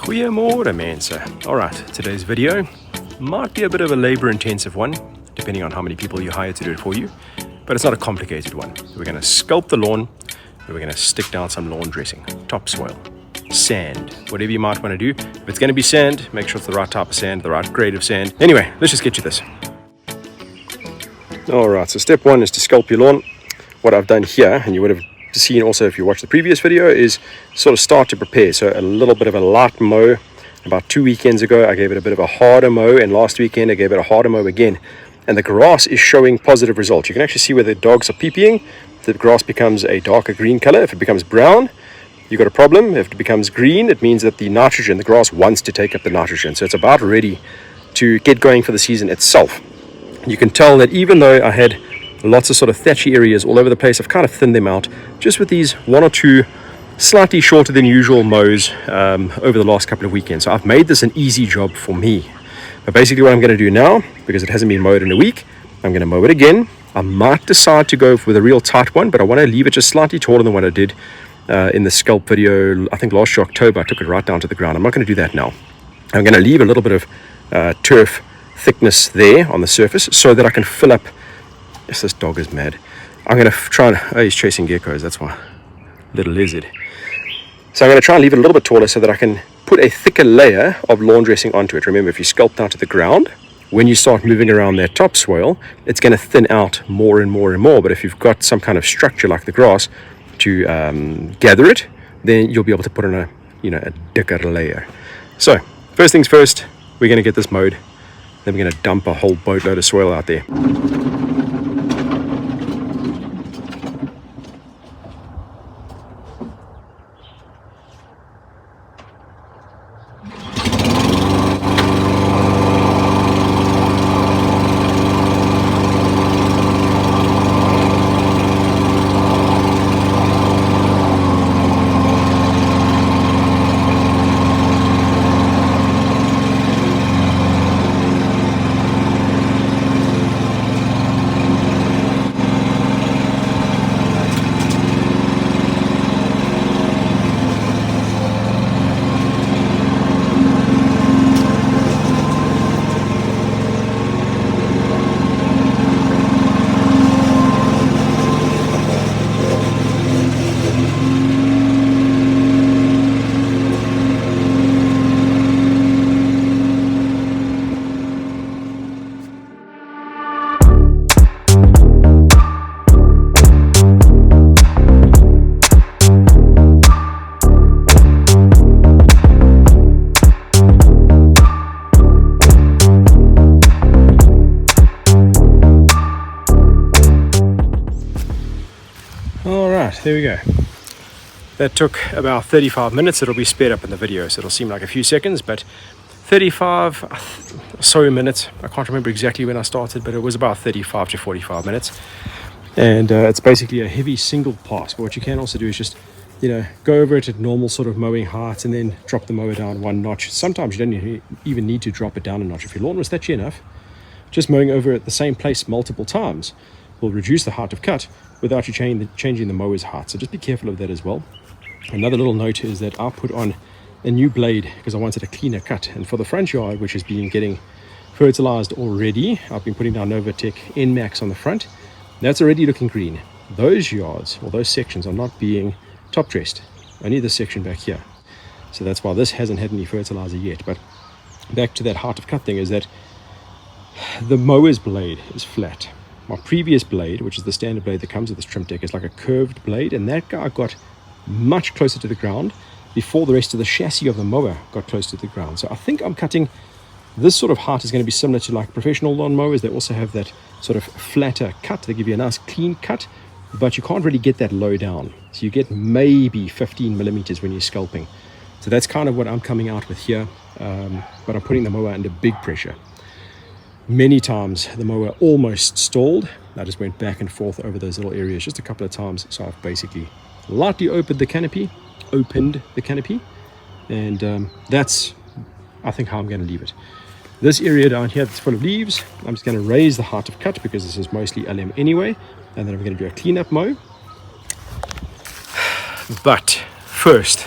Goeiemorgen mense. Alright, today's video might be a bit of a labor intensive one, depending on how many people you hire to do it for you, but it's not a complicated one. We're going to sculpt the lawn, and we're going to stick down some lawn dressing, topsoil, sand, whatever you might want to do. If it's going to be sand, make sure it's the right type of sand, the right grade of sand. Anyway, let's just get to this. Alright, so step one is to sculpt your lawn. What I've done here, and you would have seen also if you watched the previous video, is sort of start to prepare. So a little bit of a light mow. About 2 weekends ago I gave it a bit of a harder mow, and last weekend I gave it a harder mow again, and the grass is showing positive results. You can actually see where the dogs are peeing. The grass becomes a darker green color. If it becomes brown, you've got a problem. If it becomes green, it means that the nitrogen, the grass wants to take up the nitrogen, so it's about ready to get going for the season itself. You can tell that even though I had lots of sort of thatchy areas all over the place, I've kind of thinned them out just with these one or two slightly shorter than usual mows over the last couple of weekends. So I've made this an easy job for me. But basically what I'm going to do now, because it hasn't been mowed in a week, I'm going to mow it again. I might decide to go with a real tight one, but I want to leave it just slightly taller than what I did in the sculpt video. I think last year, October, I took it right down to the ground. I'm not going to do that now. I'm going to leave a little bit of turf thickness there on the surface so that I can fill up. Yes, this dog is mad. I'm going to try and... Oh, he's chasing geckos, that's why. Little lizard. So I'm going to try and leave it a little bit taller so that I can put a thicker layer of lawn dressing onto it. Remember, if you sculpt down to the ground, when you start moving around that topsoil, it's going to thin out more and more and more. But if you've got some kind of structure like the grass to gather it, then you'll be able to put on a thicker layer. So first things first, we're going to get this mowed. Then we're going to dump a whole boatload of soil out there. There we go. That took about 35 minutes. It'll be sped up in the video, so it'll seem like a few seconds, but 35 so minutes. I can't remember exactly when I started, but it was about 35 to 45 minutes. And it's basically a heavy single pass. But what you can also do is just, go over it at normal sort of mowing height and then drop the mower down one notch. Sometimes you don't even need to drop it down a notch. If your lawn was thatchy enough, just mowing over at the same place multiple times will reduce the height of cut without you changing the mower's height. So just be careful of that as well. Another little note is that I put on a new blade because I wanted a cleaner cut. And for the front yard, which has been getting fertilized already, I've been putting down Novatec NMAX on the front. That's already looking green. Those yards, or those sections, are not being top dressed. Only this section back here. So that's why this hasn't had any fertilizer yet. But back to that height of cut thing is that the mower's blade is flat. My previous blade, which is the standard blade that comes with this trim deck, is like a curved blade, and that guy got much closer to the ground before the rest of the chassis of the mower got close to the ground. So I think I'm cutting this sort of height is going to be similar to like professional lawn mowers. They also have that sort of flatter cut. They give you a nice clean cut, but you can't really get that low down. So you get maybe 15 millimeters when you're sculpting. So that's kind of what I'm coming out with here, but I'm putting the mower under big pressure. Many times the mower almost stalled. I just went back and forth over those little areas just a couple of times. So I've basically lightly opened the canopy, and that's, I think, how I'm going to leave it. This area down here that's full of leaves, I'm just going to raise the height of cut because this is mostly LM anyway, and then I'm going to do a cleanup mow. But first,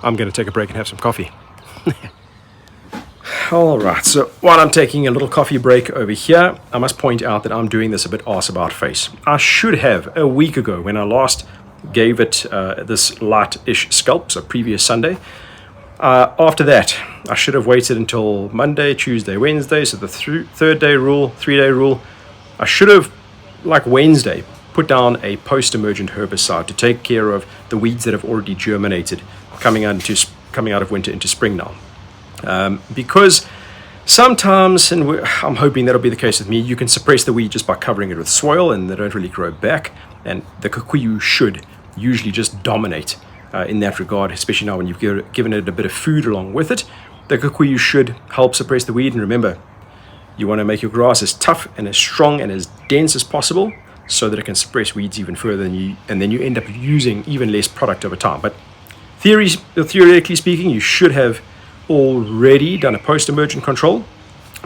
I'm going to take a break and have some coffee. Alright, so while I'm taking a little coffee break over here, I must point out that I'm doing this a bit arse about face. I should have, a week ago, when I last gave it this light-ish sculpt, so previous Sunday, after that, I should have waited until Monday, Tuesday, Wednesday, so the 3-day rule. I should have, like Wednesday, put down a post-emergent herbicide to take care of the weeds that have already germinated coming out of winter into spring now. Because sometimes, and I'm hoping that'll be the case with me, you can suppress the weed just by covering it with soil and they don't really grow back, and the Kikuyu should usually just dominate in that regard, especially now when you've given it a bit of food along with it. The Kikuyu should help suppress the weed, and remember, you want to make your grass as tough and as strong and as dense as possible so that it can suppress weeds even further, and then you end up using even less product over time. But theoretically speaking, you should have already done a post-emergent control,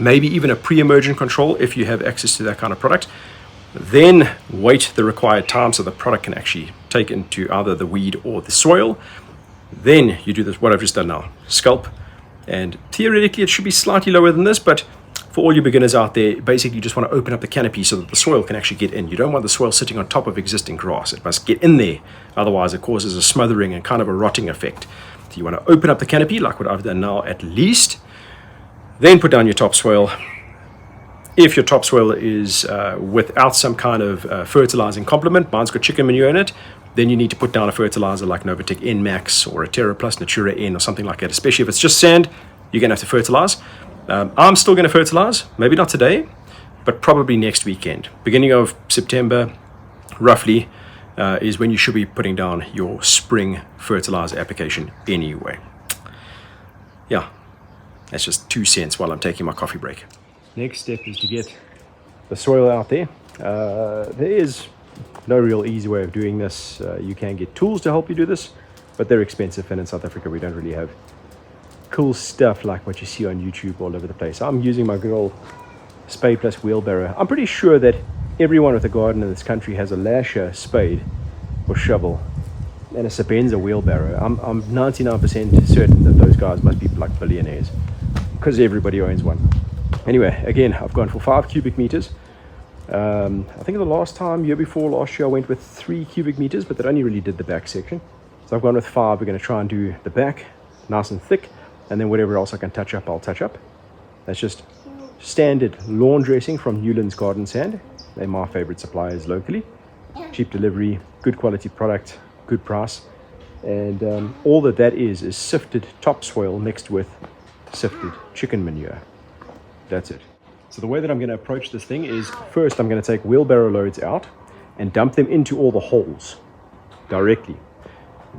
maybe even a pre-emergent control if you have access to that kind of product. Then wait the required time so the product can actually take into either the weed or the soil. Then you do this, what I've just done now, sculpt, and theoretically it should be slightly lower than this, but for all you beginners out there, basically you just want to open up the canopy so that the soil can actually get in. You don't want the soil sitting on top of existing grass. It must get in there, otherwise it causes a smothering and kind of a rotting effect. So you want to open up the canopy like what I've done now at least, then put down your topsoil. If your topsoil is without some kind of fertilizing complement, mine's got chicken manure in it, then you need to put down a fertilizer like Novatec N Max or a Terra Plus Natura N or something like that. Especially if it's just sand, you're going to have to fertilize. I'm still going to fertilize, maybe not today, but probably next weekend. Beginning of September, roughly, is when you should be putting down your spring fertilizer application anyway. Yeah, that's just 2 cents while I'm taking my coffee break. Next step is to get the soil out there. There is no real easy way of doing this. You can get tools to help you do this, but they're expensive, and in South Africa we don't really have cool stuff like what you see on YouTube all over the place. I'm using my good old spade plus wheelbarrow. I'm pretty sure that everyone with a garden in this country has a lasher spade or shovel and a Sabenza wheelbarrow. I'm 99% certain that those guys must be like billionaires because everybody owns one. Anyway, again, I've gone for 5 cubic meters. I think the last time, last year, I went with 3 cubic meters, but that only really did the back section. So I've gone with 5. We're going to try and do the back nice and thick, and then whatever else I can touch up, I'll touch up. That's just standard lawn dressing from Newland's Garden Sand. They're my favorite suppliers locally. Cheap delivery, good quality product, good price. And all that is sifted topsoil mixed with sifted chicken manure. That's it. So the way that I'm going to approach this thing is, first I'm going to take wheelbarrow loads out and dump them into all the holes directly.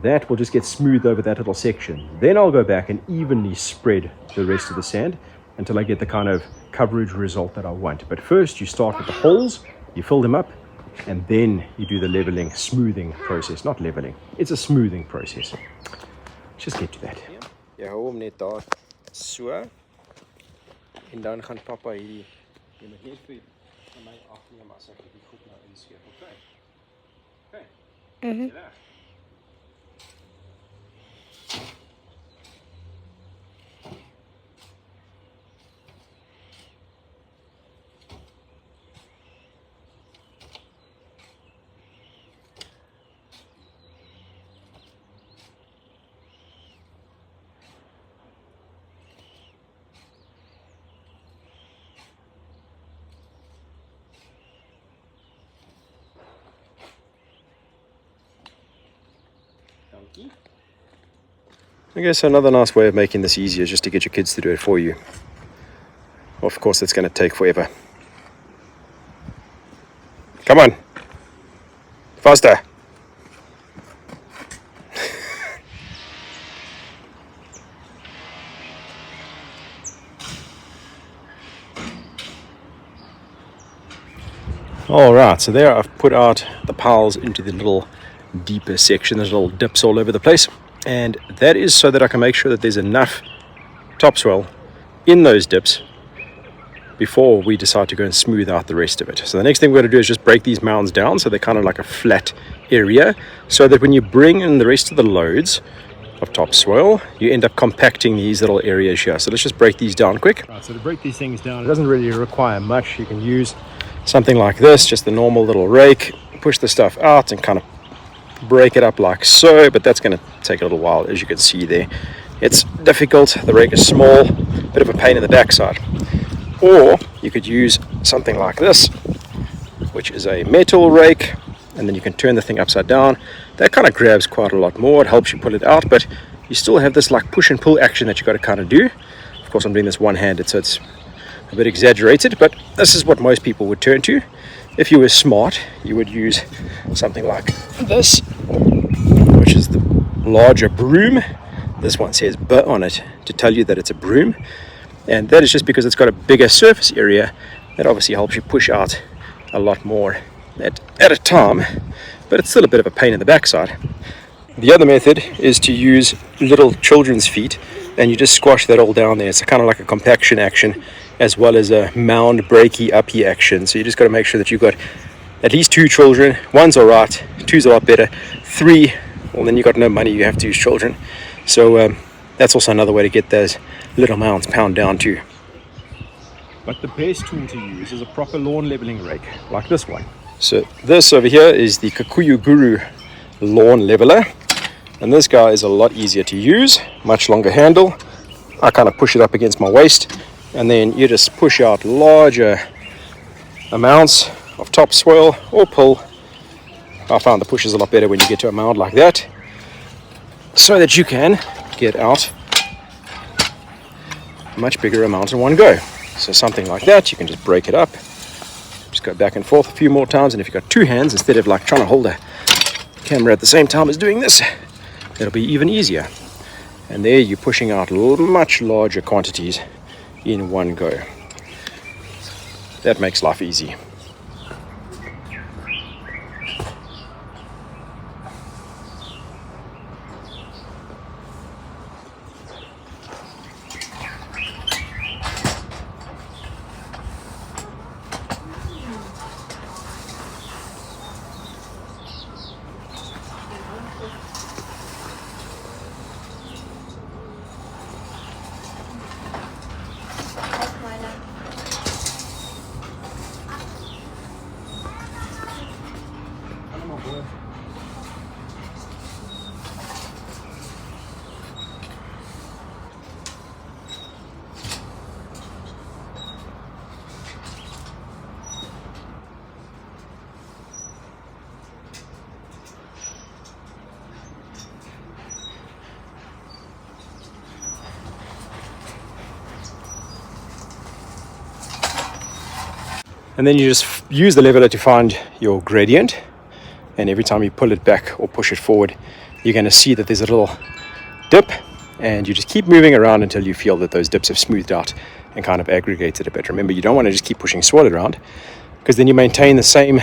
That will just get smoothed over that little section. Then I'll go back and evenly spread the rest of the sand until I get the kind of coverage result that I want. But first you start with the holes, you fill them up, and then you do the leveling, smoothing process. Not leveling, it's a smoothing process. Let's just get to that. Ja, hou hom net daar so. En dan gaan papa hierdie, jy moet net vir my afneem as ek die goed nou inskeep. Okay. Ja. Okay, so another nice way of making this easier is just to get your kids to do it for you. Of course, it's going to take forever. Come on. Faster. Alright, so there I've put out the piles into the little deeper section. There's little dips all over the place. And that is so that I can make sure that there's enough topsoil in those dips before we decide to go and smooth out the rest of it. So the next thing we're going to do is just break these mounds down so they're kind of like a flat area, so that when you bring in the rest of the loads of topsoil, you end up compacting these little areas here. So let's just break these down quick. Right, so to break these things down, it doesn't really require much. You can use something like this, just the normal little rake, push the stuff out and kind of break it up like so, but that's going to take a little while. As you can see there, it's difficult. The rake is small, bit of a pain in the backside. Or you could use something like this, which is a metal rake, and then you can turn the thing upside down. That kind of grabs quite a lot more. It helps you pull it out, but you still have this like push and pull action that you got to kind of do. Of course, I'm doing this one-handed, so it's a bit exaggerated, but this is what most people would turn to. If you were smart, you would use something like this, which is the larger broom. This one says "B" on it to tell you that it's a broom, and that is just because it's got a bigger surface area that obviously helps you push out a lot more at a time, but it's still a bit of a pain in the backside. The other method is to use little children's feet, and you just squash that all down there. It's kind of like a compaction action as well as a mound breaky uppy action. So you just got to make sure that you've got at least 2 children. 1's all right, 2's a lot better. 3, well, then you got no money, you have to use children. So that's also another way to get those little mounds pound down too. But the best tool to use is a proper lawn leveling rake like this one. So this over here is the Kikuyu Guru lawn leveler, and this guy is a lot easier to use, much longer handle. I kind of push it up against my waist, and then you just push out larger amounts of topsoil or pull. I found the push is a lot better when you get to a mound like that, so that you can get out a much bigger amount in one go. So something like that, you can just break it up, just go back and forth a few more times, and if you've got 2 hands, instead of like trying to hold a camera at the same time as doing this, it'll be even easier. And there you're pushing out much larger quantities in one go. That makes life easy. And then you just use the leveler to find your gradient, and every time you pull it back or push it forward, you're going to see that there's a little dip, and you just keep moving around until you feel that those dips have smoothed out and kind of aggregated a bit. Remember, you don't want to just keep pushing soil around, because then you maintain the same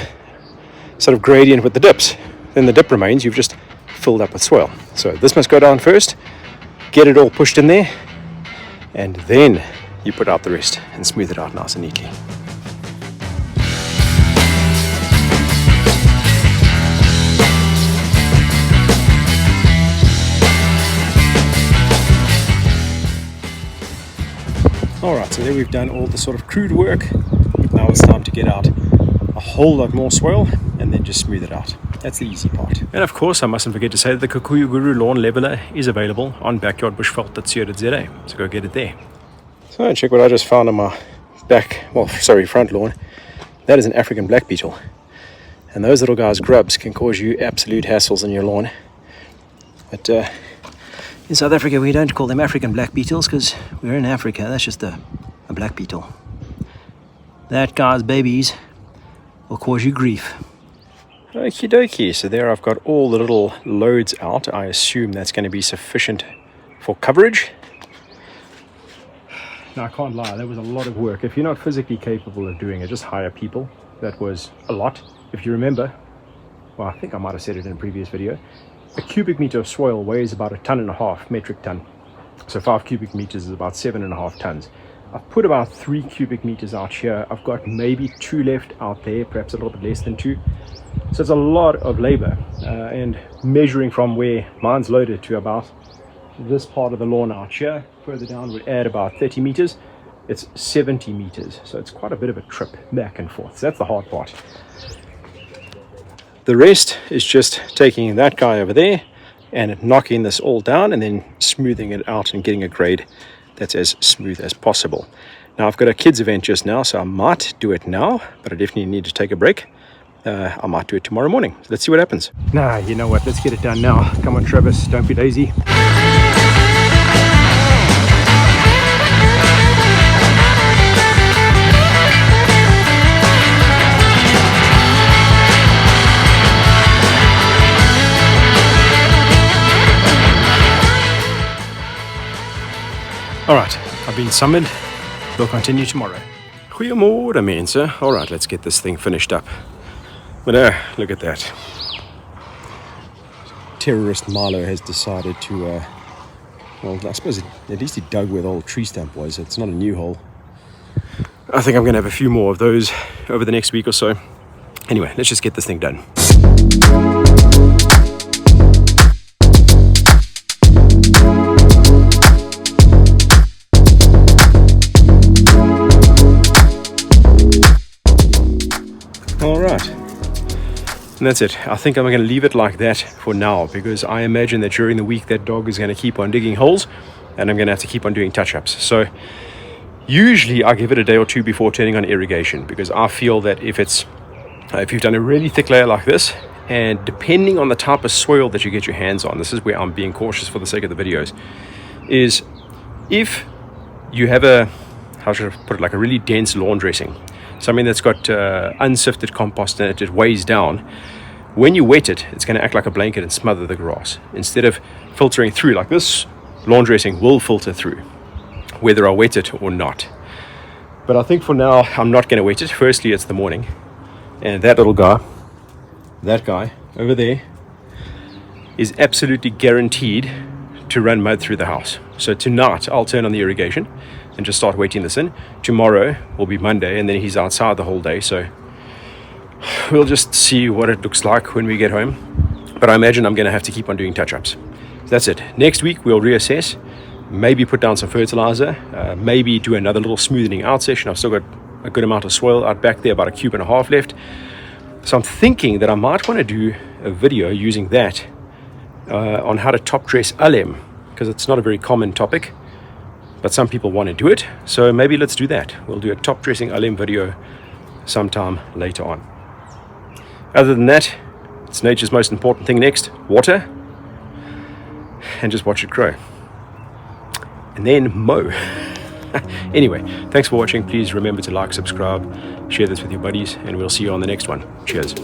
sort of gradient with the dips. Then the dip remains, you've just filled up with soil. So this must go down first, get it all pushed in there, and then you put out the rest and smooth it out nice and neatly. Alright, so there we've done all the sort of crude work. Now it's time to get out a whole lot more soil and then just smooth it out. That's the easy part. And of course, I mustn't forget to say that the Kikuyu Guru lawn leveler is available on backyardbushveld.co.za, so go get it there. So check what I just found on my front lawn. That is an African black beetle. And those little guys' grubs can cause you absolute hassles on your lawn. But in South Africa, we don't call them African black beetles because we're in Africa. That's just a black beetle. That guy's babies will cause you grief. Okie dokie. So there I've got all the little loads out. I assume that's going to be sufficient for coverage. Now, I can't lie, that was a lot of work. If you're not physically capable of doing it, just hire people. That was a lot. If you remember, well, I think I might have said it in a previous video, a cubic meter of soil weighs about 1.5 tons, metric ton. So 5 cubic meters is about 7.5 tons. I've put about 3 cubic meters out here. I've got maybe 2 left out there, perhaps a little bit less than 2. So it's a lot of labor. And measuring from where mine's loaded to about this part of the lawn out here. Further down would add about 30 meters. It's 70 meters, so it's quite a bit of a trip back and forth. So that's the hard part. The rest is just taking that guy over there and knocking this all down and then smoothing it out and getting a grade that's as smooth as possible. Now I've got a kids event just now, so I might do it now, but I definitely need to take a break. I might do it tomorrow morning. So let's see what happens. Nah, you know what, let's get it done now. Come on Travis, don't be lazy. Alright, I've been summoned. We'll continue tomorrow. Goeiemorgen mense. Alright, let's get this thing finished up. But look at that. Terrorist Milo has decided to, well, I suppose at least he dug where the old tree stump was. It's not a new hole. I think I'm going to have a few more of those over the next week or so. Anyway, let's just get this thing done. Alright, and that's it. I think I'm going to leave it like that for now, because I imagine that during the week that dog is going to keep on digging holes and I'm going to have to keep on doing touch-ups. So usually I give it a day or two before turning on irrigation, because I feel that if you've done a really thick layer like this, and depending on the type of soil that you get your hands on, this is where I'm being cautious for the sake of the videos, is if you have a, how should I put it, like a really dense lawn dressing, something that's got unsifted compost in it, it weighs down. When you wet it, it's going to act like a blanket and smother the grass. Instead of filtering through like this, lawn dressing will filter through, whether I wet it or not. But I think for now, I'm not going to wet it. Firstly, it's the morning. And that little guy, that guy over there, is absolutely guaranteed to run mud through the house. So tonight, I'll turn on the irrigation and just start waiting this in. Tomorrow will be Monday, and then he's outside the whole day, so we'll just see what it looks like when we get home. But I imagine I'm going to have to keep on doing touch-ups. So that's it. Next week we'll reassess, maybe put down some fertilizer, maybe do another little smoothing out session. I've still got a good amount of soil out back there, about 1.5 cubes left. So I'm thinking that I might want to do a video using that on how to top dress alem, because it's not a very common topic, but some people want to do it. So maybe let's do that. We'll do a top dressing alem video sometime later on. Other than that, it's nature's most important thing next: water, and just watch it grow, and then mow. Anyway, thanks for watching. Please remember to like, subscribe, share this with your buddies, and we'll see you on the next one. Cheers.